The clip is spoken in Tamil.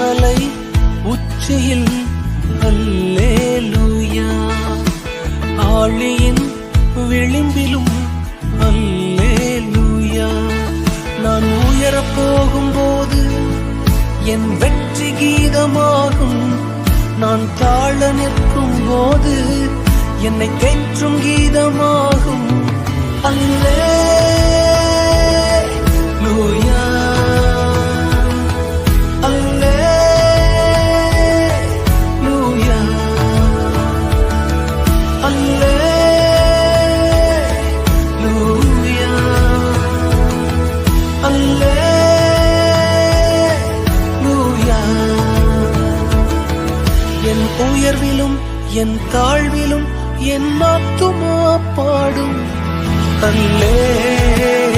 மலை உச்சியில் அல்லேலூயா, ஆழியின் விளிம்பிலும் அல்லேலூயா. நான் உயரப் போகும்போது என் வெற்றி கீதமாகும், நான் தாழ நிற்கும் போது என்னை தேற்றும் கீதமாகும். அல்லேலூயா, அல்லேலூயா, அல்லேலூயா, அல்லேலூயா. என் உயர்விலும் என் தாழ்விலும் என் ஆத்துமா பாடும் அல்லேலூயா.